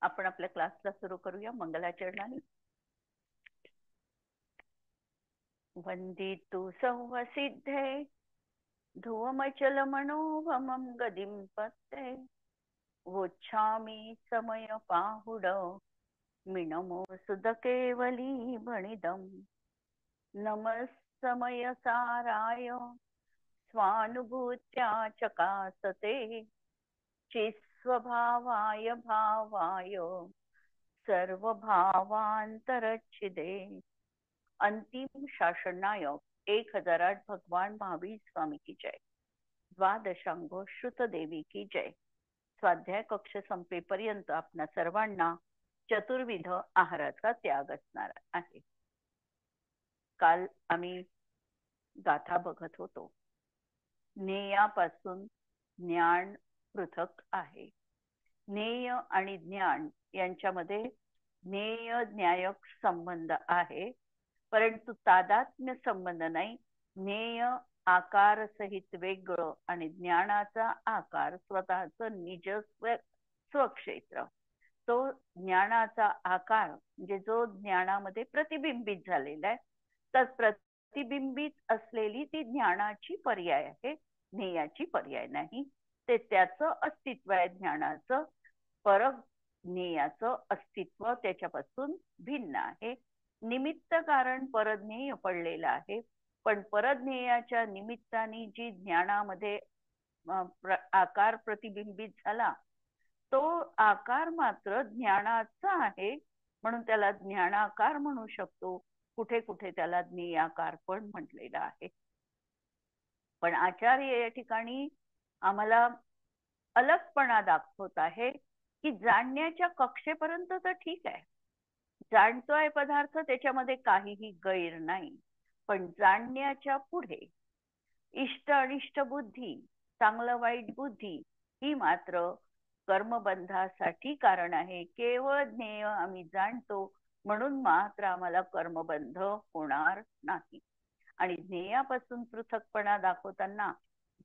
आपण आपल्या क्लासला सुरू करूया मंगलाचरणाने. वंदितु संवसिद्धे ध्रुवमचल मनोभमं गदिं पत्ते वोच्छामि समय पाहुड मिनमो सुदकेवली बणिदम् नमस्समय साराय स्वानुभूत्या चकासते चिस्वभावाय भावाय सर्वभावांतरच्छिदे. अंतिम शासन नायक 1008 भगवान महावीर स्वामी की जय. द्वादशांगो श्रुत देवी की जय. स्वाध्याय कक्ष संपेपर्यंत आपणा सर्वांना चतुर्विध आहाराचा त्याग असणार आहे. काल आम्ही गाथा बघत होतो. ज्ञेयापासून ज्ञान पृथक आहे. ज्ञेय आणि ज्ञान यांच्यामध्ये ज्ञेय ज्ञायक संबंध आहे, परंतु तादात्म्य संबंध नाही. ज्ञेय आकार सहित वेगळं आणि ज्ञानाचा आकार स्वतःच निज स्वक्षेत्र. तो ज्ञानाचा आकार म्हणजे जो ज्ञानामध्ये प्रतिबिंबित झालेला आहे, तर प्रतिबिंबित असलेली ती ज्ञानाची पर्याय आहे, ज्ञेयाची पर्याय नाही. ते त्याचं अस्तित्व आहे ज्ञानाचं. परज्ञेयाचं अस्तित्व त्याच्यापासून भिन्न आहे. निमित्त कारण परज्ञेय पडलेलं आहे, पण परज्ञेयाच्या निमित्ताने जी ज्ञानामध्ये आकार प्रतिबिंबित झाला, तो आकार मात्र ज्ञानाचा आहे, म्हणून त्याला ज्ञानाकार म्हणू शकतो. कुठे कुठे त्याला ज्ञेयाकार पण म्हटलेला आहे. पण आचार्य या ठिकाणी आम्हाला अलगपणा दाखवत आहे की जाणण्याच्या कक्षेपर्यंत तर ठीक आहे, जाणतोय पदार्थ, त्याच्यामध्ये काहीही गैर नाही. पण जाणण्याच्या पुढे इष्ट अनिष्ट बुद्धी, चांगलं वाईट बुद्धी ही मात्र कर्मबंधासाठी कारण आहे. केवळ ज्ञेय आम्ही जाणतो म्हणून मात्र आम्हाला कर्मबंध होणार नाही. आणि ज्ञेयापासून पृथकपणा दाखवताना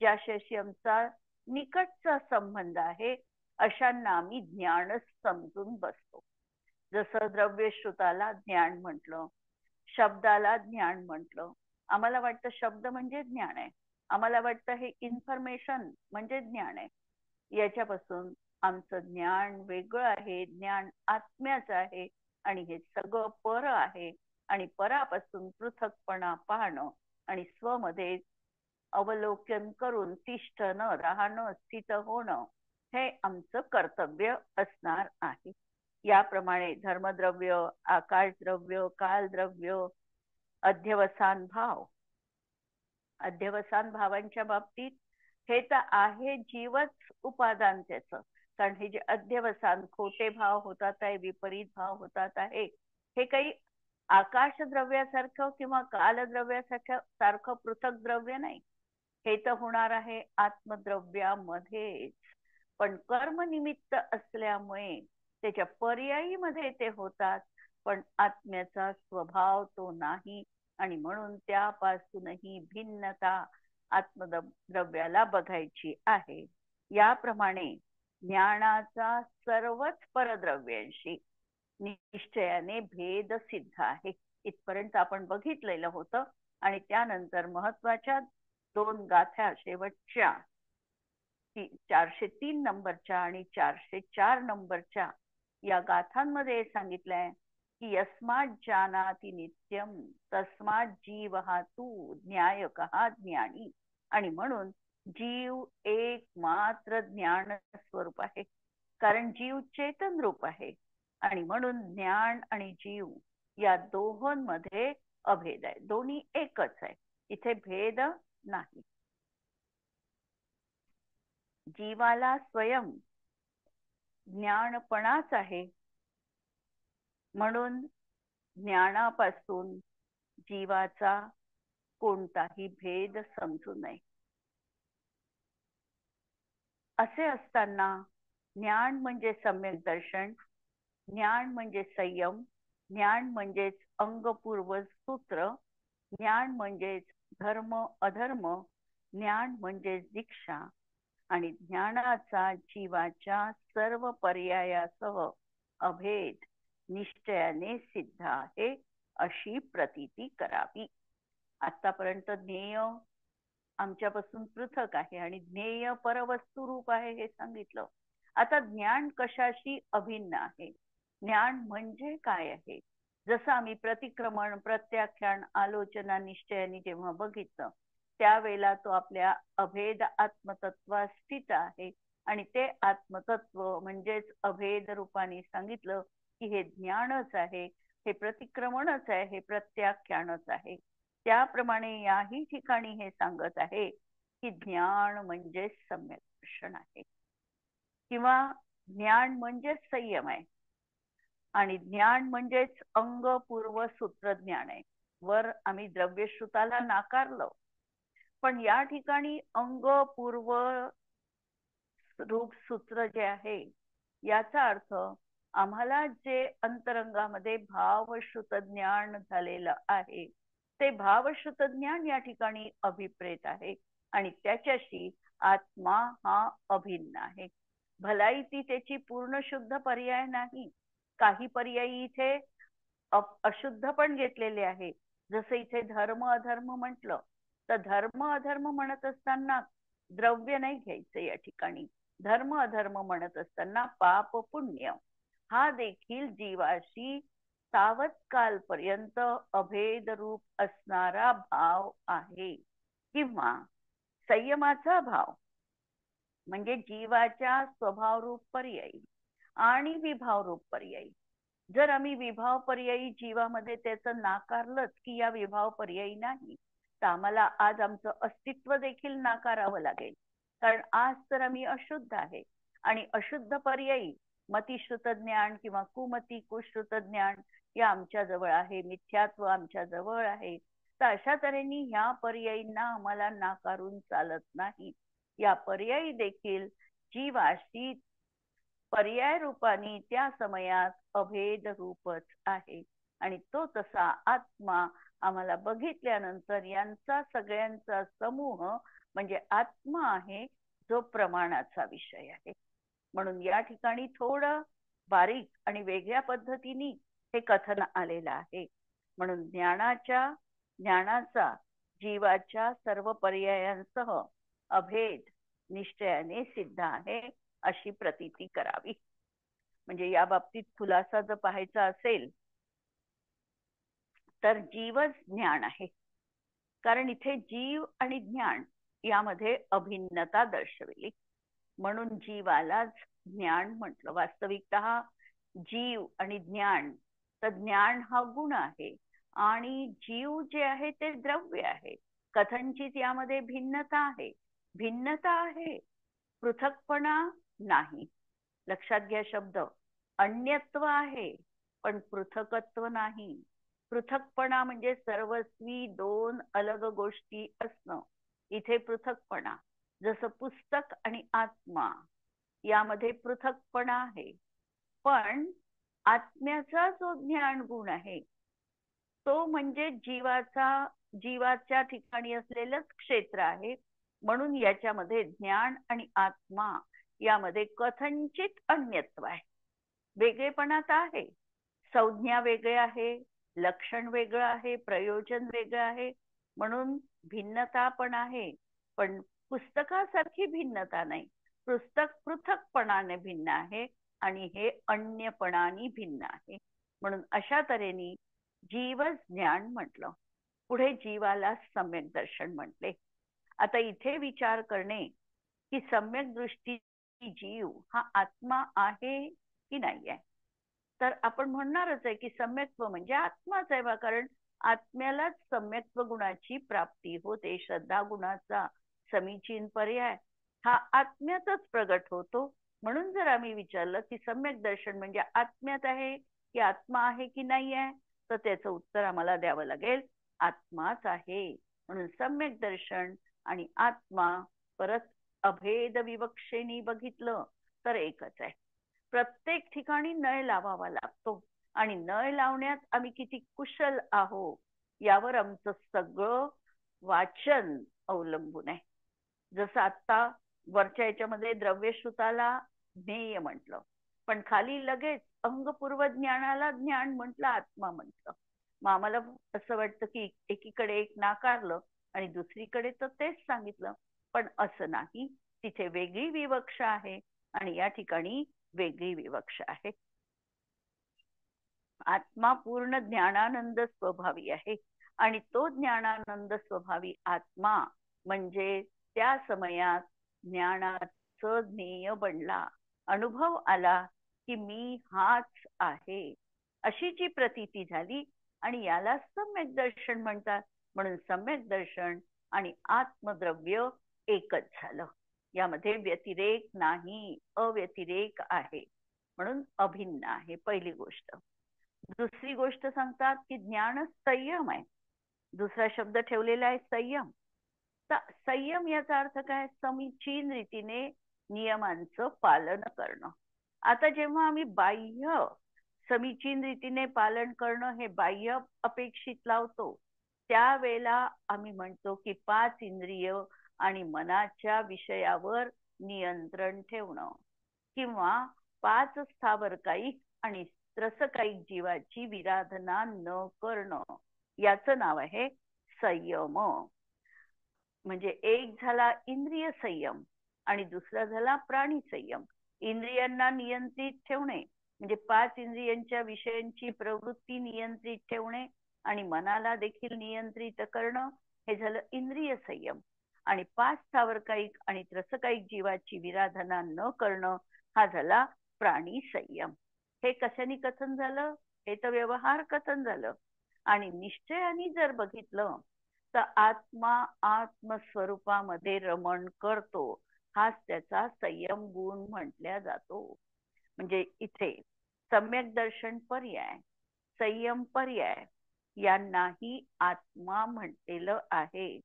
ज्याशी आमचा निकटचा संबंध आहे अशांना आम्ही ज्ञानच समजून बसतो. जसं द्रव्यश्रुताला ज्ञान म्हटलं, शब्दाला ज्ञान म्हटलं. आम्हाला वाटतं शब्द म्हणजे ज्ञान आहे, आम्हाला वाटतं हे इन्फॉर्मेशन म्हणजे ज्ञान आहे. याच्यापासून आमचं ज्ञान वेगळं आहे. ज्ञान आत्म्याचं आहे आणि हे सगळं पर आहे. आणि परापासून पृथकपणा पाहणं आणि स्वमध्ये अवलोकन करून तिष्ठणं, राहणं, स्थित होणं हे आमचं कर्तव्य असणार आहे. याप्रमाणे धर्मद्रव्य, आकाशद्रव्य, कालद्रव्य, अध्यवसान भाव, अध्यवसान भावांच्या बाबतीत हे तर आहे जीवच उपादान त्याचं. कारण हे जे अध्यवसान खोटे भाव होतात आहे, विपरीत भाव होतात आहे, हे काही आकाश द्रव्यासारखं किंवा कालद्रव्यासारखं पृथक द्रव्य नाही. हे तर होणार आहे आत्मद्रव्यामध्येच. पण कर्मनिमित्त असल्यामुळे त्याच्या पर्यायीमध्ये ते होतात, पण आत्म्याचा स्वभाव तो नाही. आणि म्हणून त्यापासूनही भिन्नता आत्मद्रव्याला बघायची आहे. याप्रमाणे ज्ञानाचा सर्वच परद्रव्यांशी निश्चयाने भेद सिद्ध आहे. इथपर्यंत आपण बघितलेलं होतं. आणि त्यानंतर महत्वाच्या 2 गाथा शेवटच्या 403 नंबरच्या आणि 404 नंबरच्या या गाथांमध्ये सांगितलंय की यस्मात् जानाति नित्यम तस्मात् जीवः तु ज्ञायकः ज्ञानी. आणि म्हणून जीव एक मात्र ज्ञान स्वरूप आहे, कारण जीव चेतन रूप आहे. आणि म्हणून ज्ञान आणि जीव या दोहोंमध्ये अभेद आहे, दोन्ही एकच आहे, इथे भेद नाही. जीवाला स्वयं ज्ञानपणाच आहे, म्हणून ज्ञानापासून जीवाचा कोणताही भेद समजू नये. असे असताना ज्ञान म्हणजे सम्यक दर्शन, ज्ञान म्हणजे संयम, ज्ञान म्हणजेच अंगपूर्व सूत्र, ज्ञान म्हणजेच धर्म अधर्म, ज्ञान म्हणजेच दीक्षा. आणि ज्ञानाचा जीवाच्या सर्व पर्यायासह अभेद निश्चयाने सिद्ध आहे अशी प्रतीती करावी. आतापर्यंत ज्ञेय आमच्यापासून पृथक आहे आणि ज्ञेय परवस्तू रूप आहे हे सांगितलं. आता ज्ञान कशाशी अभिन्न आहे, ज्ञान म्हणजे काय आहे, जसं आम्ही प्रतिक्रमण प्रत्याख्यान आलोचना निश्चयाने जेव्हा बघितलं त्यावेळेला तो आपल्या अभेद आत्मतत्वात स्थित आहे आणि ते आत्मतत्व म्हणजेच अभेद रूपाने सांगितलं की हे ज्ञानच आहे, हे प्रतिक्रमणच आहे, हे प्रत्याख्यानच आहे. त्याप्रमाणे याही ठिकाणी हे सांगत आहे की ज्ञान म्हणजे सम्यक दर्शन आहे किंवा ज्ञान म्हणजेच संयम आहे आणि ज्ञान म्हणजेच अंगपूर्व सूत्र ज्ञान आहे. वर आम्ही द्रव्यश्रुताला नाकारलं, पण या ठिकाणी अंगपूर्व रूप सूत्र जे आहे याचा अर्थ आम्हाला जे अंतरंगामध्ये भावश्रुत ज्ञान झालेलं आहे ते भावश्रुत ज्ञान या ठिकाणी अभिप्रेत आहे आणि त्याच्याशी आत्मा हा अभिन्न आहे. भलाई ती त्याची पूर्ण शुद्ध पर्याय नाही, काही पर्यायी इथे अशुद्ध पण घेतलेले आहे. जसं इथे धर्म अधर्म म्हटलं तर धर्म अधर्म म्हणत असताना द्रव्य नाही घ्यायचं, या ठिकाणी धर्म अधर्म म्हणत असताना पाप पुण्य हा देखील जीवाशी तावत्कालपर्यंत अभेद रूप असणारा भाव आहे किंवा संयमाचा भाव म्हणजे जीवाच्या स्वभाव रूप पर्यायी आणि विभाव रूप पर्यायी. जर आम्ही विभाव पर्यायी जीवामध्ये त्याचं नाकारलंच की या विभाव पर्यायी नाही, तर आम्हाला आज आमचं अस्तित्व देखील नाकारावं लागेल, कारण आज तर आम्ही अशुद्ध आहे आणि अशुद्ध पर्यायी मतिश्रुत ज्ञान किंवा कुमती कुश्रुत ज्ञान या आमच्या जवळ आहे, मिथ्यात्व आमच्या जवळ आहे. तर अशा तऱ्हेने ह्या पर्यायींना आम्हाला नाकारून चालत नाही. या पर्यायी देखील जीवाशी पर्याय रूपाने त्या समयात अभेद रूपच आहे आणि तो तसा आत्मा आम्हाला बघितल्यानंतर यांचा सगळ्यांचा समूह म्हणजे आत्मा आहे जो प्रमाणाचा विषय आहे. म्हणून या ठिकाणी थोडं बारीक आणि वेगळ्या पद्धतीने हे कथन आलेलं आहे. म्हणून ज्ञानाचा जीवाच्या सर्व पर्यायांसह अभेद निश्चयाने सिद्ध आहे अशी प्रतीती करावी. म्हणजे या बाबतीत खुलासा जर पाहायचा असेल तर जीवच ज्ञान आहे, कारण इथे जीव आणि ज्ञान यामध्ये अभिन्नता दर्शविली म्हणून जीवालाच ज्ञान म्हटलं. वास्तविकतः जीव आणि ज्ञान, तर ज्ञान हा गुण आहे आणि जीव जे आहे ते द्रव्य आहे. कथनचित यामध्ये भिन्नता आहे, भिन्नता आहे, पृथकपणा नाही. लक्षात घ्या शब्द, अन्यत्व आहे पण पृथकत्व नाही. पृथकपणा म्हणजे सर्वस्वी दोन अलग गोष्टी असणं, इथे पृथकपणा. जसं पुस्तक आणि आत्मा यामध्ये पृथकपणा आहे, पण आत्म्याचा जो ज्ञान गुण आहे तो म्हणजे जीवाच्या ठिकाणी असलेलंच क्षेत्र आहे. म्हणून याच्यामध्ये ज्ञान आणि आत्मा यामध्ये कथनचित अन्यत्व आहे, वेगळेपणा तर आहे. संज्ञा वेगळे आहे, लक्षण वेगळं आहे, प्रयोजन वेगळं आहे, म्हणून भिन्नता पण आहे. पण पुस्तकासारखी भिन्नता नाही. पुस्तक पृथकपणाने भिन्न आहे आणि हे अन्यपणाने भिन्न आहे. म्हणून अशा तऱ्हेने जीवच ज्ञान म्हटलं. पुढे जीवाला सम्यक दर्शन म्हटले. आता इथे विचार करणे की सम्यक दृष्टी जीव हा आत्मा आहे की नाही आहे, तर आपण म्हणणारच आहे की सम्यक्त्व म्हणजे आत्माच आहे, कारण आत्म्यालाच सम्यक्त्व गुणाची प्राप्ती होते. श्रद्धा गुणाचा समीचीन पर्याय हा आत्म्यातच प्रगट होतो. म्हणून जर आम्ही विचारलं की सम्यक दर्शन म्हणजे आत्म्यात आहे की आत्मा आहे की नाही आहे, तर त्याचं उत्तर आम्हाला द्यावं लागेल आत्माच आहे. म्हणून सम्यक दर्शन आणि आत्मा परत अभेद विवक्षेने बघितलं तर एकच आहे. प्रत्येक ठिकाणी नळ लावावा लागतो आणि नळ लावण्यात आम्ही किती कुशल आहो यावर आमचं सगळं वाचन अवलंबून आहे. जसं आता वरच्या याच्यामध्ये द्रव्यश्रुताला ज्ञेय म्हटलं, पण खाली लगेच अंगपूर्व ज्ञानाला ज्ञान म्हटलं, आत्मा म्हटलं. मग आम्हाला असं वाटतं की एकीकडे एक नाकारलं आणि दुसरीकडे तर तेच सांगितलं. पण असं नाही, तिथे वेगळी विवक्षा आहे आणि या ठिकाणी वेगळी विवक्षा आहे. आत्मा पूर्ण ज्ञानानंद स्वभावी आहे आणि तो ज्ञानानंद स्वभावी आत्मा म्हणजे त्या समयात ज्ञानाचं ज्ञेय बनला, अनुभव आला की मी हाच आहे, अशी जी प्रतीती झाली. आणि याला सम्यक दर्शन म्हणतात. म्हणून सम्यक दर्शन आणि आत्मद्रव्य एकच झालं. यामध्ये व्यतिरेक नाही, अव्यतिरेक आहे, म्हणून अभिन्न आहे. पहिली गोष्ट. दुसरी गोष्ट सांगतात की ज्ञान संयम आहे. दुसरा शब्द ठेवलेला आहे संयम. तर संयम याचा अर्थ काय? समीचीन रीतीने नियमांचं पालन करणं. आता जेव्हा आम्ही बाह्य समीचीन रीतीने पालन करणं हे बाह्य अपेक्षित लावतो, त्यावेळेला आम्ही म्हणतो की 5 इंद्रिय आणि मनाच्या विषयावर नियंत्रण ठेवणं किंवा 5 स्थावरकायिक आणि रसकायिक जीवाची विराधना न करणं, याचं नाव आहे संयम. म्हणजे एक झाला इंद्रिय संयम आणि दुसरा झाला प्राणी संयम. इंद्रियांना नियंत्रित ठेवणे म्हणजे 5 इंद्रियांच्या विषयांची प्रवृत्ती नियंत्रित ठेवणे आणि मनाला देखील नियंत्रित करणं, हे झालं इंद्रिय संयम. आणि 5 स्थावरकायिक आणि रसकायिक जीवाची विराधना न करणं, हा झाला प्राणी संयम. हे कशाने कथन झालं? हे तर व्यवहार कथन झालं. आणि निश्चयाने जर बघितलं तर आत्मा आत्मस्वरूपामध्ये रमण करतो, हाच त्याचा संयम गुण म्हटल्या जातो. म्हणजे इथे सम्यक दर्शन पर्याय, संयम पर्याय यांनाही आत्मा म्हटलेलं आहे.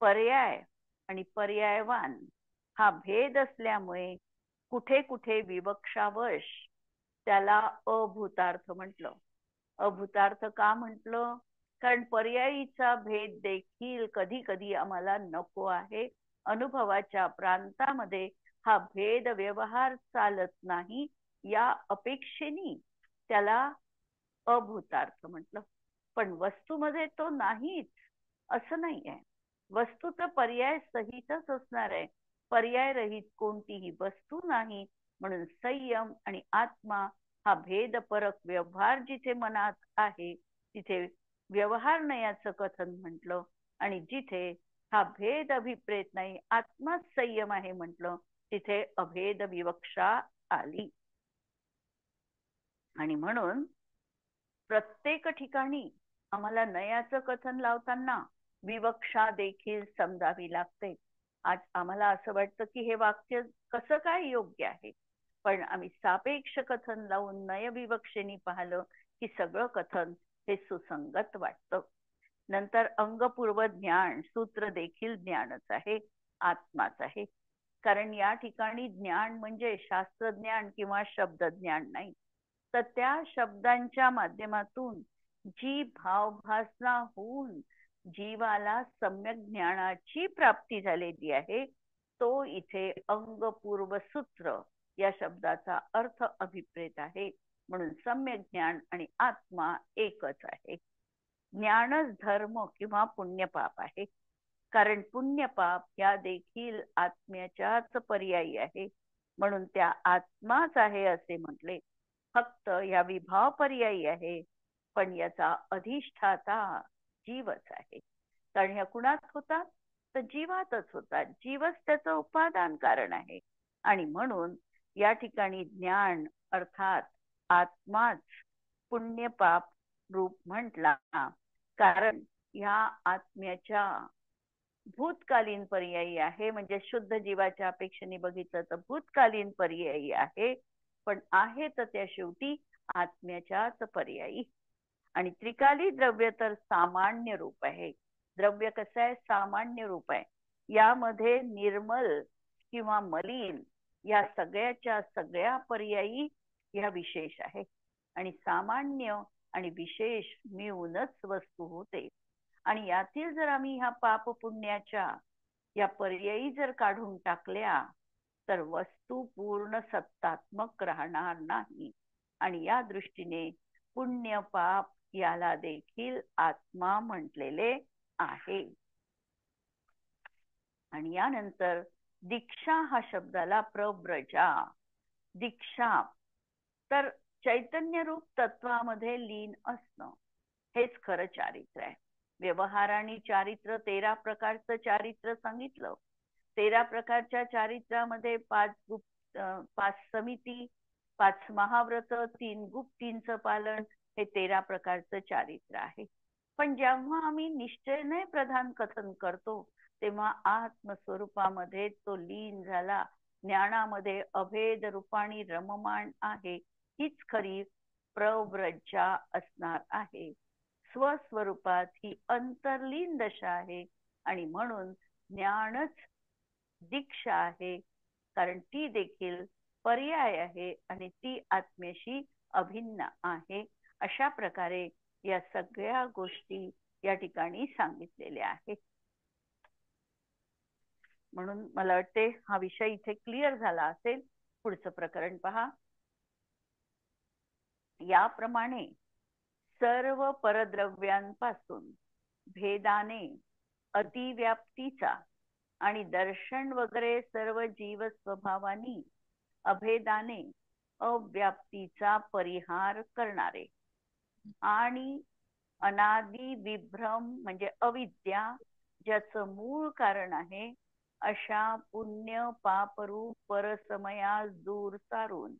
पर्याय आणि पर्यायवान हा भेद असल्यामुळे कुठे कुठे विवक्षावश त्याला अभूतार्थ म्हटलं. अभूतार्थ का म्हटलं? कारण पर्यायीचा भेद देखील कधी कधी आम्हाला नको आहे. अनुभवाच्या प्रांतामध्ये हा भेद व्यवहार चालत नाही, या अपेक्षेने त्याला अभूतार्थ म्हटलं. पण वस्तूमध्ये तो नाहीच असं नाही आहे. वस्तू तर पर्याय सहितच असणार आहे. पर्याय रहित कोणतीही वस्तू नाही. म्हणून संयम आणि आत्मा हा भेदपरक व्यवहार जिथे मनात आहे तिथे व्यवहार नयाचं कथन म्हटलं, आणि जिथे हा भेद अभिप्रेत नाही, आत्माच संयम आहे म्हटलं, तिथे अभेद विवक्षा आली. आणि म्हणून प्रत्येक ठिकाणी आम्हाला नयाचं कथन लावताना विवक्षा देखील समजावी लागते. आज आम्हाला असं वाटतं की हे वाक्य कसं काय योग्य आहे, पण आम्ही सापेक्ष कथन लावून नय विवक्षेने पाहिलं की सगळं कथन हे सुसंगत वाटतं. नंतर अंगपूर्व ज्ञान सूत्र देखील ज्ञानच आहे, आत्माच आहे. कारण या ठिकाणी ज्ञान म्हणजे शास्त्रज्ञान किंवा शब्दज्ञान नाही, तर त्या शब्दांच्या माध्यमातून जी भावभासना होऊन जीवाला सम्यक ज्ञानाची प्राप्ती झालेली आहे, तो इथे अंगपूर्व सूत्र या शब्दाचा अर्थ अभिप्रेत आहे. म्हणून सम्यक ज्ञान आणि आत्मा एकच आहे. ज्ञानच धर्म किंवा पुण्यपाप आहे. कारण पुण्यपाप या देखील आत्म्याच्याच पर्यायी आहे. म्हणून त्या आत्माच आहे असे म्हटले. फक्त या विभाव पर्यायी आहे, पण याचा अधिष्ठाता जीवच आहे. कारण ह्या कुणात होतात? तर जीवातच होतात. जीवच त्याचं उपादान कारण आहे. आणि म्हणून या ठिकाणी ज्ञान अर्थात आत्माच पुण्यपाप रूप म्हटला. कारण या आत्म्याच्या भूतकालीन पर्यायी आहे. म्हणजे शुद्ध जीवाच्या अपेक्षेने बघितलं तर भूतकालीन पर्यायी आहे, पण आहे तर त्या शेवटी आत्म्याच्याच पर्यायी. आणि त्रिकाली द्रव्य तर सामान्य रूप आहे. द्रव्य कसं आहे? सामान्य रूप आहे. यामध्ये निर्मल किंवा मलिन या सगळ्याच्या सगळ्या पर्यायी या विशेष आहे. आणि सामान्य आणि विशेष मिळूनच वस्तू होते. आणि यातील जर आम्ही ह्या पाप पुण्याच्या या पर्यायी जर काढून टाकल्या तर वस्तू पूर्ण सत्तात्मक राहणार नाही. आणि या दृष्टीने पुण्य पाप याला देखील आत्मा म्हटलेले आहे. आणि यानंतर दीक्षा हा शब्दाला प्रव्रजा. दीक्षा तर चैतन्य रूप तत्वामध्ये लीन असणं हेच खरं चारित्र्य आहे. व्यवहार आणि चारित्र्य 13 प्रकारचं चारित्र्य सांगितलं. 13 प्रकारच्या चारित्र्यामध्ये 5 समिती, 5 महाव्रत, 3 गुप्तींचं पालन हे 13 प्रकारचं चारित्र्य आहे. पण जेव्हा आम्ही निश्चयने प्रधान कथन करतो तेव्हा आत्मस्वरूपामध्ये तो लीन झाला, ज्ञानामध्ये अभेद रूपाने रममाण आहे, हीच खरी प्रव्रजा असणार आहे. स्वस्वरूपात ही अंतर्लीन दशा आहे आणि म्हणून ज्ञानच दीक्षा आहे, कारण ती देखील पर्याय आहे आणि ती आत्म्याशी अभिन्न आहे. अशा प्रकारे या सगळ्या गोष्टी या ठिकाणी सांगितलेल्या आहेत. म्हणून मला वाटते हा विषय इथे क्लिअर झाला असेल. पुढचं प्रकरण पहा. याप्रमाणे सर्व परद्रव्यांपासून भेदाने अतिव्याप्तीचा आणि दर्शन वगैरे सर्व जीव स्वभावानी अभेदाने अव्याप्तीचा परिहार करणारे आणि अनादि विभ्रम म्हणजे अविद्या ज्याचं मूळ कारण आहे अशा पुण्य पापरूप परसमयास दूर सारून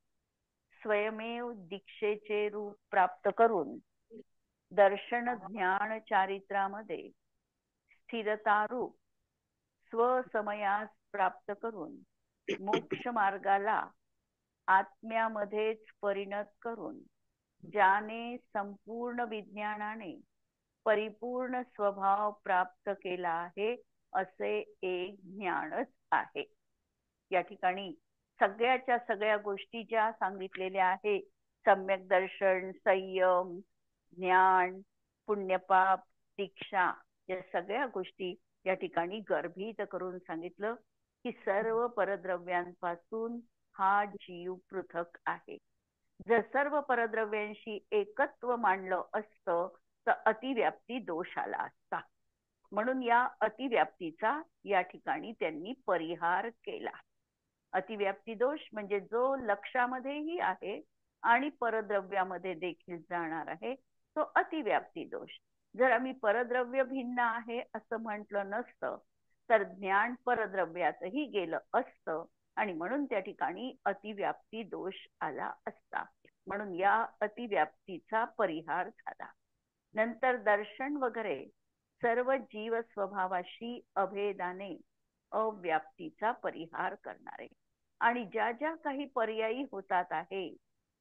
स्वयमेव दीक्षेचे रूप प्राप्त करून दर्शन ज्ञान चारित्रामध्ये स्थिरतारूप स्वसमयास प्राप्त करून मोक्ष मार्गाला आत्म्यामध्येच परिणत करून ज्याने संपूर्ण विज्ञानाने परिपूर्ण स्वभाव प्राप्त केला आहे असे एक ज्ञानच आहे. या ठिकाणी सगळ्याच्या सगळ्या गोष्टी ज्या सांगितलेल्या आहे, सम्यक दर्शन, संयम, ज्ञान, पुण्यपाप, दीक्षा, या सगळ्या गोष्टी या ठिकाणी गर्भित करून सांगितलं की सर्व परद्रव्यांपासून हा जीव पृथक आहे. जर सर्व परद्रव्यांशी एकत्व मांडलं असतं तर अतिव्याप्ती दोष आला असता. म्हणून या अतिव्याप्तीचा या ठिकाणी त्यांनी परिहार केला. अतिव्याप्ती दोष म्हणजे जो लक्षामध्येही आहे आणि परद्रव्यामध्ये देखील जाणार आहे तो अतिव्याप्ती दोष. जर आम्ही परद्रव्य भिन्न आहे असं म्हटलं नसतं तर ज्ञान परद्रव्यातही गेलं असतं आणि म्हणून त्या ठिकाणी अतिव्याप्ती दोष आला असता. म्हणून या अतिव्याप्तीचा परिहार झाला. नंतर दर्शन वगैरे सर्व जीव स्वभावाशी अभेदाने अव्याप्तीचा परिहार करणारे आणि ज्या ज्या काही पर्यायी होतात आहे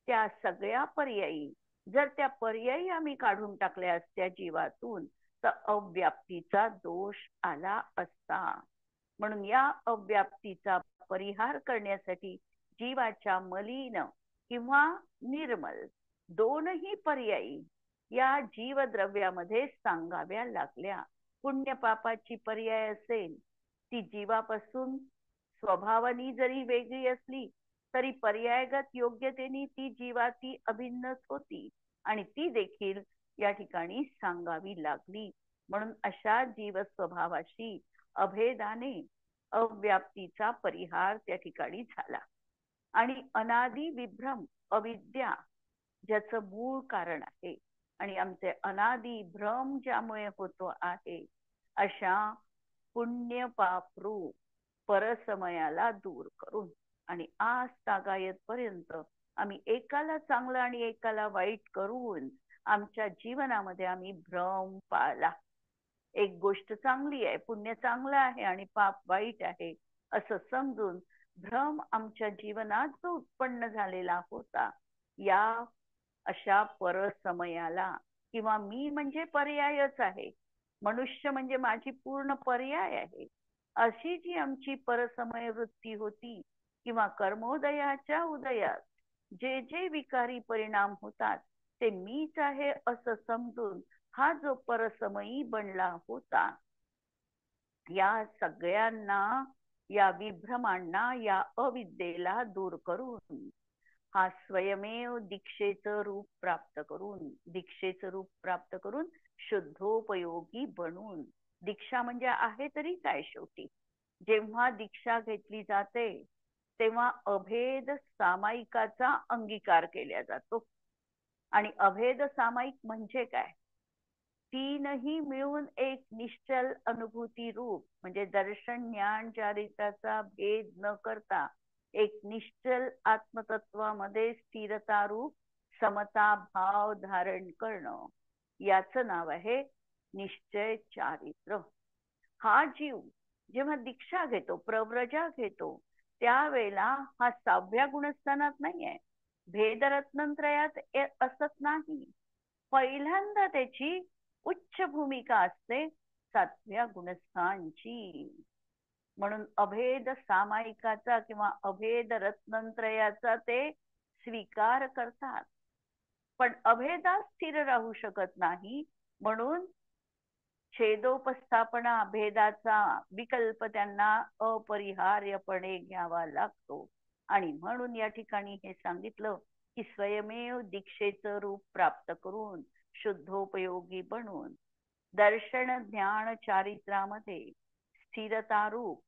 त्या सगळ्या पर्यायी जर त्या पर्यायी आम्ही काढून टाकल्या असत्या जीवातून तर अव्याप्तीचा दोष आला असता. म्हणून या अव्याप्तीचा परिहार करण्यासाठी जीवाच्या मलिन किंवा निर्मल दोनही पर्यायी या जीवद्रव्यामध्ये सांगाव्या लागल्या. पुण्य पापाची पर्याय असेल ती जीवापासून स्वभावानी जरी वेगळी असली तरी पर्यायगत योग्यतेने ती जीवाती अभिन्नच होती आणि ती देखील या ठिकाणी सांगावी लागली. म्हणून अशा जीव स्वभावाशी अभेदाने अव्याप्तीचा परिहार त्या ठिकाणी झाला. आणि अनादि विभ्रम अविद्या ज्याचं मूळ कारण आहे आणि आमचे अनादि भ्रम ज्यामुळे होतो आहे अशा पुण्य पापरूप परसमयाला दूर करून आणि आज तागायत पर्यंत आम्ही एकाला चांगलं आणि एकाला वाईट करून आमच्या जीवनामध्ये आम्ही भ्रम पाळला. एक गोष्ट चांगली आहे, पुण्य चांगलं आहे आणि पाप वाईट आहे असं समजून भ्रम आमच्या जीवनात जो उत्पन्न झालेला होता या अशा परसमयाला किंवा मी म्हणजे पर्यायच आहे, मनुष्य म्हणजे माझी पूर्ण पर्याय आहे अशी जी आमची परसमय वृत्ती होती किंवा कर्मोदयाच्या उदयात जे जे विकारी परिणाम होतात ते मीच आहे असं समजून हा जो परसमयी बनला होता या सगळ्यांना या विभ्रमांना, या अविद्येला दूर करून, हा स्वयमेव दीक्षेचं रूप प्राप्त करून, दीक्षेचं रूप प्राप्त करून शुद्धोपयोगी बनून. दीक्षा म्हणजे आहे तरी काय शेवटी, जेव्हा दीक्षा घेतली जाते तेव्हा अभेद सामायिकाचा अंगीकार केला जातो. आणि अभेद सामायिक म्हणजे काय, तीनही मिळून एक निश्चल अनुभूती रूप, म्हणजे दर्शन ज्ञान चारित्र्याचा भेद न करता एक निश्चल आत्मतत्वामध्ये स्थिरता रूप समता भाव धारण करणं, याचं नाव आहे निश्चय चारित्र. हा जीव जेव्हा दीक्षा घेतो, प्रव्रजा घेतो, त्यावेळेला हा 6व्या गुणस्थानात नाहीये, भेदरत्नत्रयात असत नाही. पहिल्यांदा त्याची उच्च भूमिका असते 7व्या गुणस्थानची. म्हणून अभेद सामायिकाचा किंवा अभेद रत्नत्रयाचा ते स्वीकार करतात, पण अभेदात स्थिर राहू शकत नाही. म्हणून छेदोपस्थापना भेदाचा विकल्प त्यांना अपरिहार्यपणे घ्यावा लागतो. आणि म्हणून या ठिकाणी हे सांगितलं की स्वयमेव दीक्षेचं रूप प्राप्त करून शुद्धोपयोगी बनून दर्शन ज्ञान चारित्रामध्ये स्थिरता रूप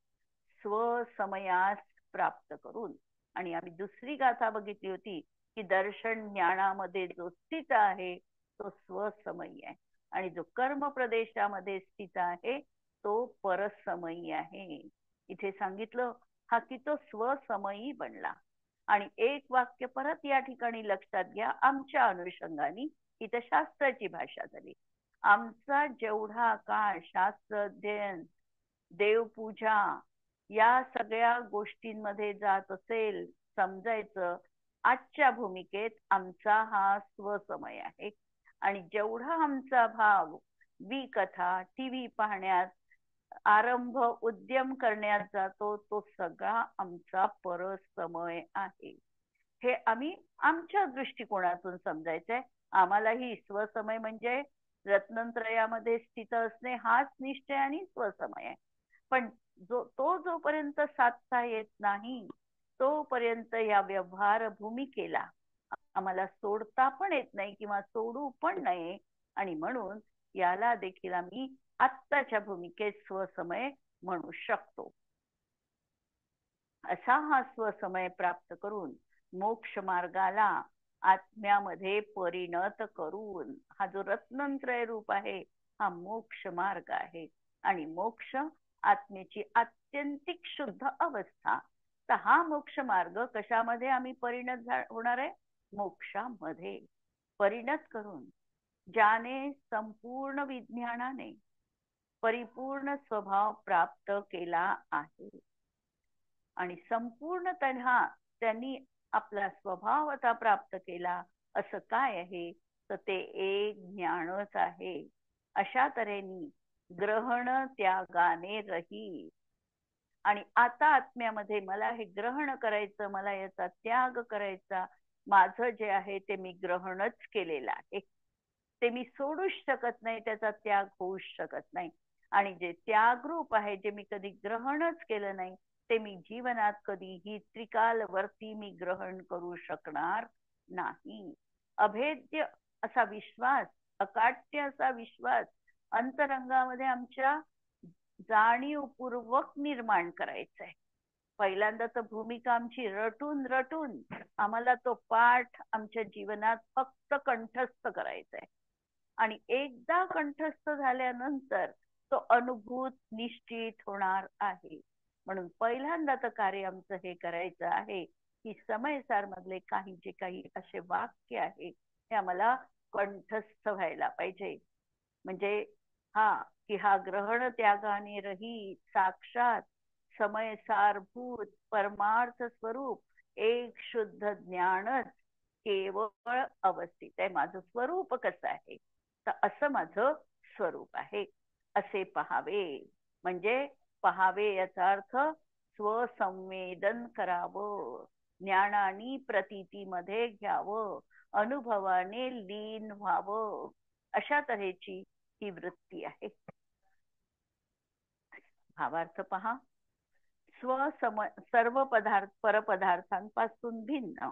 स्वसमयास प्राप्त करून. आणि आम्ही दुसरी गाथा बघितली होती की दर्शन ज्ञानामध्ये जो स्थित आहे तो स्वसमयी आहे, आणि जो कर्म प्रदेशामध्ये स्थित आहे तो परसमयी आहे. इथे सांगितलं हा की तो स्वसमयी बनला. आणि एक वाक्य परत या ठिकाणी लक्षात घ्या, आमच्या अनुषंगाने इथं शास्त्राची भाषा झाली. आमचा जेवढा काळ शास्त्र अध्ययन, देवपूजा या सगळ्या गोष्टींमध्ये जात असेल, समजायचं आजच्या भूमिकेत आमचा हा स्वसमय आहे. आणि जेवढा आमचा भाव विकथा टीव्ही पाहण्यात, आरंभ उद्यम करण्यात जातो, तो सगळा आमचा परसमय आहे. हे आम्ही आमच्या दृष्टिकोनातून समजायचंय. आम्हालाही स्वसमय म्हणजे रत्नत्रयामध्ये स्थित असणे हाच निश्चय आणि स्वसमय आहे. पण जोपर्यंत साधता येत नाही तोपर्यंत या व्यवहार भूमिकेला आम्हाला सोडता पण येत नाही किंवा सोडू पण नये. आणि म्हणून याला देखील आम्ही आत्ताच्या भूमिकेत स्वसमय म्हणू शकतो. असा हा स्वसमय प्राप्त करून मोक्ष मार्गाला आत्म्यामध्ये परिणत करून, हा जो रत्नत्रय रूप आहे हा मोक्ष मार्ग आहे. आणि मोक्ष आत्मेची आत्यंतिक शुद्ध अवस्था. तर हा मोक्ष मार्ग कशामध्ये आम्ही परिणत होणार आहे, मोक्षामध्ये परिणत करून, ज्याने संपूर्ण विज्ञानाने परिपूर्ण स्वभाव प्राप्त केला आहे. आणि संपूर्ण त्यांनी आपला स्वभाव आता प्राप्त केला. असं काय आहे तर ते एक ज्ञानच आहे. अशा तऱ्हेने ग्रहण त्यागाने रही. आणि आता आत्म्यामध्ये मला हे ग्रहण करायचं, मला याचा त्याग करायचा, माझं जे आहे ते मी ग्रहणच केलेलं आहे, ते मी सोडूच शकत नाही, त्याचा त्याग होऊच शकत नाही. आणि जे त्यागरूप आहे, जे मी कधी ग्रहणच केलं नाही, ते मी जीवनात कधीही त्रिकालवर्ती मी ग्रहण करू शकणार नाही. अभेद्य असा विश्वास, अकाट्य असा विश्वास अंतरंगामध्ये आमच्या जाणीवपूर्वक निर्माण करायचा आहे. पहिल्यांदा तर भूमिका आमची रटून रटून आम्हाला तो पाठ आमच्या जीवनात फक्त कंठस्थ करायचा आहे. आणि एकदा कंठस्थ झाल्यानंतर तो अनुभूत निश्चित होणार आहे. म्हणून पहिल्यांदा तर कार्य आमचं हे करायचं आहे की समयसार मधले काही जे काही असे वाक्य आहे हे आम्हाला कंठस्थ व्हायला पाहिजे. म्हणजे की हा ग्रहण त्यागाने रहित साक्षात समय सारभूत परमार्थ स्वरूप एक शुद्ध ज्ञानच केवळ अवस्थित आहे. माझं स्वरूप कसं आहे तर असं माझं स्वरूप आहे असे पहावे. म्हणजे पहावे याचा अर्थ स्वसंवेदन करावं, ज्ञानाने प्रतीतीमध्ये घ्यावं, अनुभवाने लीन व्हावं. अशा तऱ्हेची ही वृत्ती आहे. भावार्थ पहा. सर्व परपदार्थांपासून भिन्न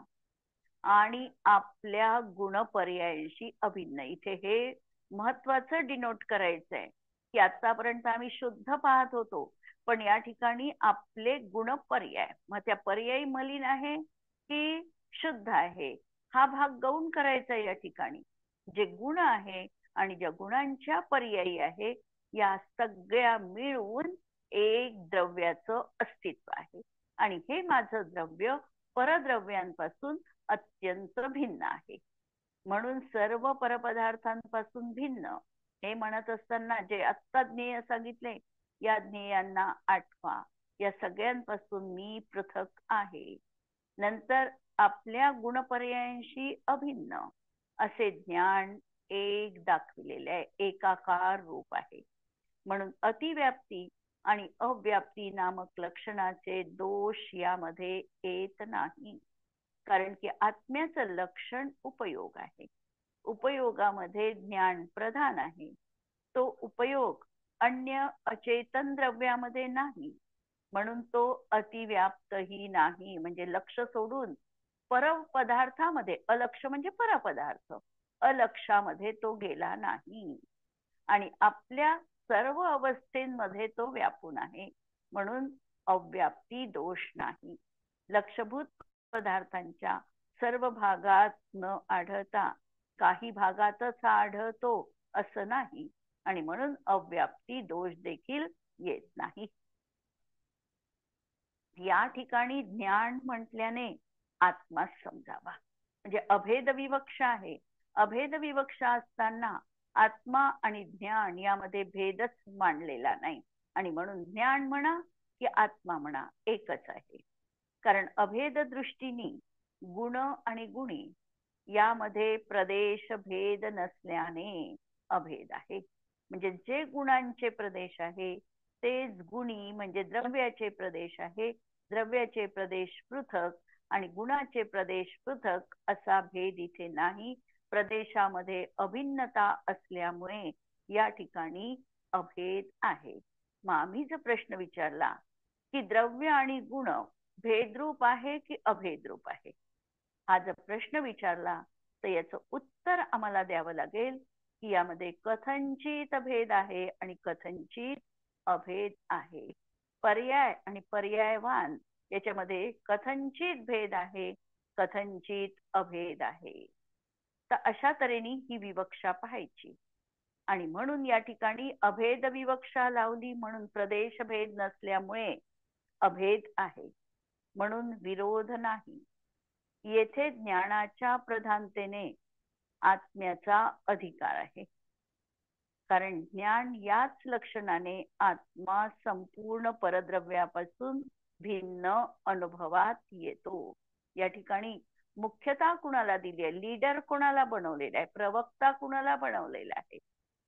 आणि आपल्या गुणपर्यायांशी अभिन्न. इथे हे महत्वाचं डिनोट करायचंय की आतापर्यंत आम्ही शुद्ध पाहत होतो, पण या ठिकाणी आपले गुणपर्याय, मग त्या पर्यायी मलिन आहे की शुद्ध आहे, हा भाग गौण करायचा या ठिकाणी. जे गुण आहे आणि ज्या गुणांच्या पर्यायी आहे, या सगळ्या मिळून एक द्रव्याचं अस्तित्व आहे. आणि हे माझं द्रव्य परद्रव्यांपासून अत्यंत भिन्न आहे. म्हणून सर्व परपदार्थांपासून भिन्न हे म्हणत असताना जे आत्ता ज्ञेय सांगितले, या ज्ञेयांना आठवा. या सगळ्यांपासून मी पृथक आहे. नंतर आपल्या गुणपर्यायांशी अभिन्न असे ज्ञान एक दाखविलेले आहे, एकाकार रूप आहे. म्हणून अतिव्याप्ती आणि अव्याप्ती नामक लक्षणाचे दोष यामध्ये येत नाही. कारण की आत्म्याचं लक्षण उपयोग आहे. उपयोगामध्ये ज्ञान प्रधान आहे. तो उपयोग अन्य अचेतन द्रव्यामध्ये नाही, म्हणून तो अतिव्याप्तही नाही. म्हणजे लक्ष सोडून परपदार्थामध्ये, अलक्ष म्हणजे परपदार्थ, अलक्षामध्ये तो गेला नाही. आणि आपल्या सर्व अवस्थेमध्ये तो व्यापून आहे, म्हणून अव्याप्ती दोष नाही. लक्षभूत पदार्थांच्या सर्व भागात न आढळता काही भागातच आढळतो असं नाही, आणि म्हणून अव्याप्ती दोष देखील येत नाही. या ठिकाणी ज्ञान म्हटल्याने आत्मा समजावा, म्हणजे अभेद विवक्षा आहे. अभेद विवक्षा असताना आत्मा आणि ज्ञान यामध्ये भेदच मांडलेला नाही, आणि म्हणून ज्ञान म्हणा की आत्मा म्हणा एकच आहे. कारण अभेद दृष्टीने गुण आणि गुणी यामध्ये प्रदेश भेद नसल्याने अभेद आहे. म्हणजे जे गुणांचे प्रदेश आहे तेच गुणी म्हणजे द्रव्याचे प्रदेश आहे. द्रव्याचे प्रदेश पृथक आणि गुणाचे प्रदेश पृथक असा भेद इथे नाही. प्रदेशामध्ये अभिन्नता असल्यामुळे या ठिकाणी अभेद आहे. मग आम्ही जर प्रश्न विचारला की द्रव्य आणि गुण भेदरूप आहे की अभेदरूप आहे, हा जर प्रश्न विचारला तर याचं उत्तर आम्हाला द्यावं लागेल की यामध्ये कथनचित भेद आहे आणि कथनचित अभेद आहे. पर्याय आणि पर्यायवान याच्यामध्ये कथनचित भेद आहे, कथनचित अभेद आहे. तर अशा तऱ्हेने ही विवक्षा पाहायची. आणि म्हणून या ठिकाणी अभेद विवक्षा लावली, म्हणून प्रदेश भेद नसल्यामुळे अभेद आहे, म्हणून विरोध नाही. येथे ज्ञानाच्या प्रधानतेने आत्म्याचा अधिकार आहे. कारण ज्ञान याच लक्षणाने आत्मा संपूर्ण परद्रव्यापासून भिन्न अनुभवात येतो. या ठिकाणी मुख्यता कुणाला दिली आहे, लीडर कोणाला बनवलेला आहे, प्रवक्ता कुणाला बनवलेला आहे,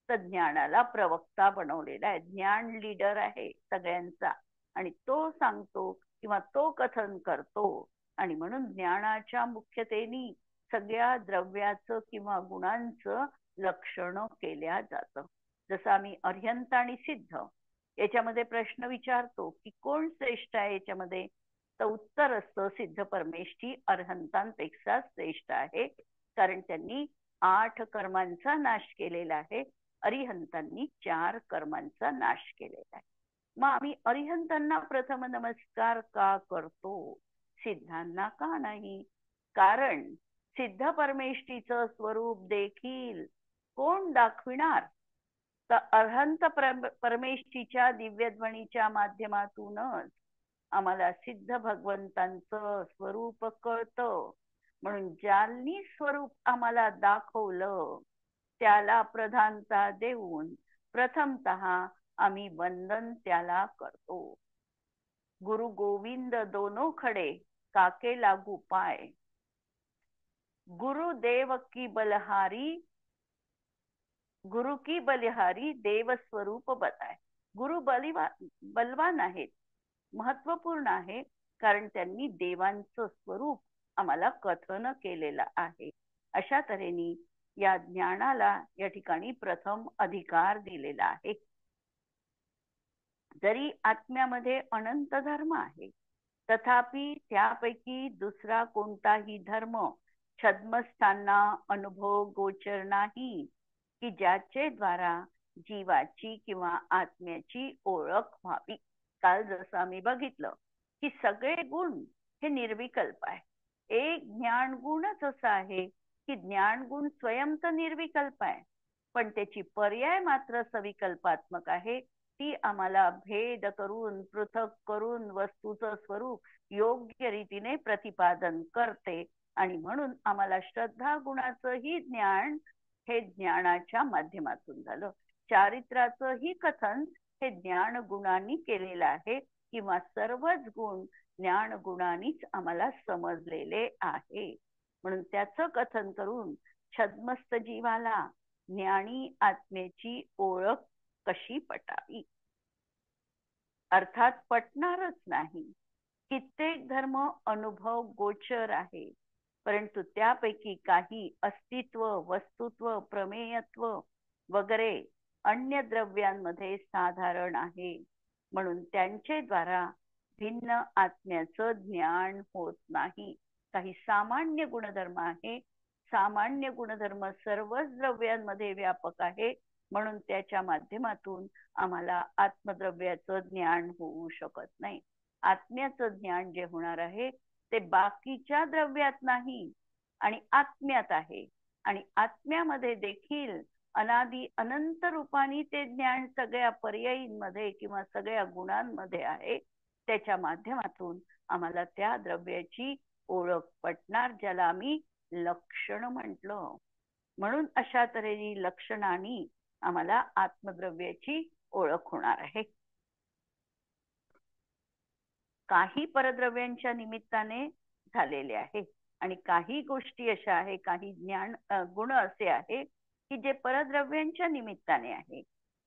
तर ज्ञानाला प्रवक्ता बनवलेला आहे. ज्ञान लीडर आहे सगळ्यांचा, आणि तो सांगतो किंवा तो कथन करतो. आणि म्हणून ज्ञानाच्या मुख्यतेने सगळ्या द्रव्याचं किंवा गुणांचं लक्षण केल्या जातं. जसं आम्ही अर्हंत आणि सिद्ध याच्यामध्ये प्रश्न विचारतो की कोण श्रेष्ठ आहे याच्यामध्ये, तर उत्तर असतं सिद्ध परमेष्ठी अर्हंतांपेक्षा श्रेष्ठ आहे. कारण त्यांनी 8 कर्मांचा नाश केलेला आहे, अरिहंतांनी 4 कर्मांचा नाश केलेला आहे. मग आम्ही अरिहंतांना प्रथम नमस्कार का करतो, सिद्धांना का नाही? कारण सिद्ध परमेष्ठीचं स्वरूप देखील कोण दाखविणार, तर अर्हंत परमेष्ठीच्या दिव्यध्वनीच्या माध्यमातूनच आम्हाला सिद्ध भगवंतांचं स्वरूप कळतं. म्हणून ज्यांनी स्वरूप आम्हाला दाखवलं त्याला प्रधानता देऊन प्रथमतः आम्ही वंदन त्याला करतो. गुरु गोविंद दोनों खडे काके लागू पाय, गुरुदेव की बलहारी, गुरु की बलिहारी देव स्वरूप बताय. गुरु बलवान आहेत, महत्वपूर्ण आहे, कारण त्यांनी देवांचं स्वरूप आम्हाला कथन केलेलं आहे. अशा तऱ्हेने या ज्ञानाला या ठिकाणी प्रथम अधिकार दिलेला आहे. जरी आत्म्यामध्ये अनंत धर्म आहे, तथापि त्यापैकी दुसरा कोणताही धर्म छद्मस्थांना अनुभव गोचर नाही, की ज्याचे द्वारा जीवाची किंवा आत्म्याची ओळख व्हावी. काल जसं आम्ही बघितलं की सगळे गुण हे निर्विकल्प आहे. एक ज्ञान गुणच असा आहे की ज्ञान गुण स्वयं तर निर्विकल्प आहे, पण त्याची पर्याय मात्र सविकल्पात्मक आहे. ती आम्हाला भेद करून पृथक करून वस्तूचं स्वरूप योग्य रीतीने प्रतिपादन करते. आणि म्हणून आम्हाला श्रद्धा गुणाचंही ज्ञान हे ज्ञानाच्या माध्यमातून झालं. चारित्र्याचंही कथन हे ज्ञान गुणांनी केलेलं आहे, किंवा सर्वच गुण ज्ञान गुणांनीच आम्हाला समजलेले आहे. म्हणून त्याचं कथन करून छद्मस्त जीवाला ज्ञानी आत्मेची ओळख कशी पटावी. अर्थात पटणारच नाही. कित्येक धर्म अनुभव गोचर आहे, परंतु त्यापैकी काही अस्तित्व, वस्तुत्व, प्रमेयत्व वगैरे अन्य द्रव्यांमध्ये साधारण आहे, म्हणून त्यांचे द्वारा भिन्न आत्म्याचं ज्ञान होत नाही. काही सामान्य गुणधर्म आहे. सामान्य गुणधर्म सर्वच द्रव्यांमध्ये व्यापक आहे, म्हणून त्याच्या माध्यमातून आम्हाला आत्मद्रव्याचं ज्ञान होऊ शकत नाही. आत्म्याचं ज्ञान जे होणार आहे ते बाकीच्या द्रव्यात नाही आणि आत्म्यात आहे. आणि आत्म्यामध्ये देखील अनादि अनंत रूपाने ते ज्ञान सगळ्या पर्यायींमध्ये किंवा सगळ्या गुणांमध्ये आहे. त्याच्या माध्यमातून आम्हाला त्या द्रव्याची ओळख पटणार, ज्याला आम्ही लक्षण म्हटलं. म्हणून अशा तऱ्हेने लक्षणांनी आम्हाला आत्मद्रव्याची ओळख होणार आहे. काही परद्रव्यांच्या निमित्ताने झालेले आहे आणि काही गोष्टी अशा आहे, काही ज्ञान गुण असे आहे की जे परद्रव्यांच्या निमित्ताने आहे.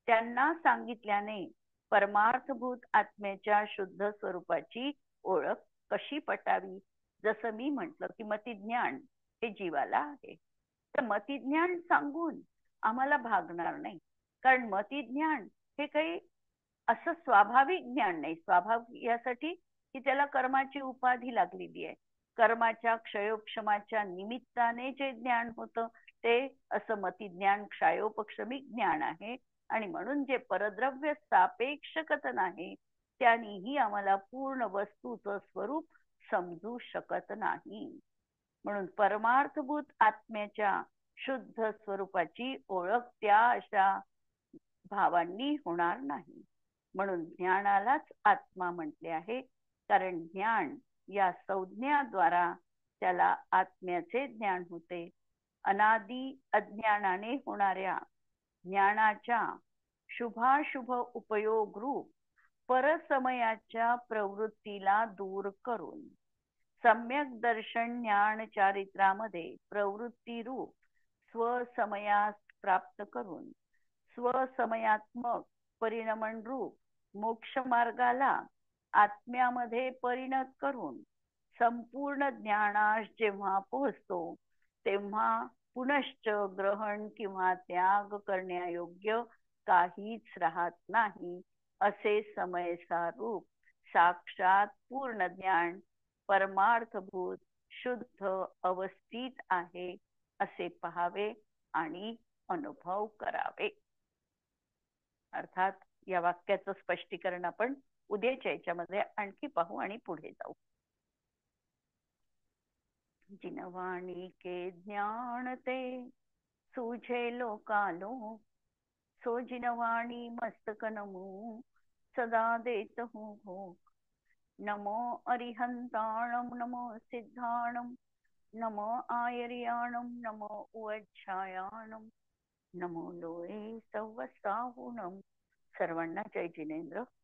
त्यांना सांगितल्याने परमार्थभूत आत्म्याच्या शुद्ध स्वरूपाची ओळख कशी पटावी. जसं मी म्हटलं की मतिज्ञान हे जीवाला आहे, तर मतिज्ञान सांगून आम्हाला भागणार नाही. कारण मतिज्ञान हे काही असं स्वाभाविक ज्ञान नाही. स्वाभाविक यासाठी की त्याला कर्माची उपाधी लागलेली आहे. कर्माच्या क्षयोपशमाच्या निमित्ताने जे ज्ञान होतं ते असं मतिज्ञान क्षयोपक्षमिक ज्ञान आहे. आणि म्हणून जे परद्रव्य सापेक्ष कथन आहे त्यांनीही आम्हाला पूर्ण वस्तूचं स्वरूप समजू शकत नाही. म्हणून परमार्थभूत आत्म्याच्या शुद्ध स्वरूपाची ओळख त्या अशा भावांनी होणार नाही. म्हणून ज्ञानालाच आत्मा म्हटले आहे, कारण ज्ञान या संज्ञाद्वारा त्याला आत्म्याचे ज्ञान होते. अनादि अज्ञानाने होणाऱ्या ज्ञानाच्या शुभाशुभ उपयोग रूप परसमयाच्या प्रवृत्तीला दूर करून सम्यक दर्शन ज्ञान चारित्रामध्ये प्रवृत्ती रूप स्वसमयास प्राप्त करून स्वसमयात्मक परिणमन रूप मोक्ष मार्गाला आत्म्यामध्ये परिणत करून संपूर्ण ज्ञानास जेव्हा पोहोचतो तेव्हा पुनश्च ग्रहण किंवा त्याग करण्यायोग्य काहीच राहत नाही. असे समयसारूप साक्षात पूर्ण ज्ञान परमार्थभूत शुद्ध अवस्थित आहे असे पहावे आणि अनुभव करावे. अर्थात या वाक्याचं स्पष्टीकरण आपण उद्याच्या याच्यामध्ये आणखी पाहू आणि पुढे जाऊ. जिनवाणी के ज्ञान ते सूझे लोकालोक, सो जिनवाणी मस्तक नमो सदा देत हूँ भोग. नमो अरिहंताणम नमो सिद्धाणम नमो आयर्याणम नमो उवच्छायाणम नमो लोये सवसाहुणम. सर्वांना जय जिनेंद्र.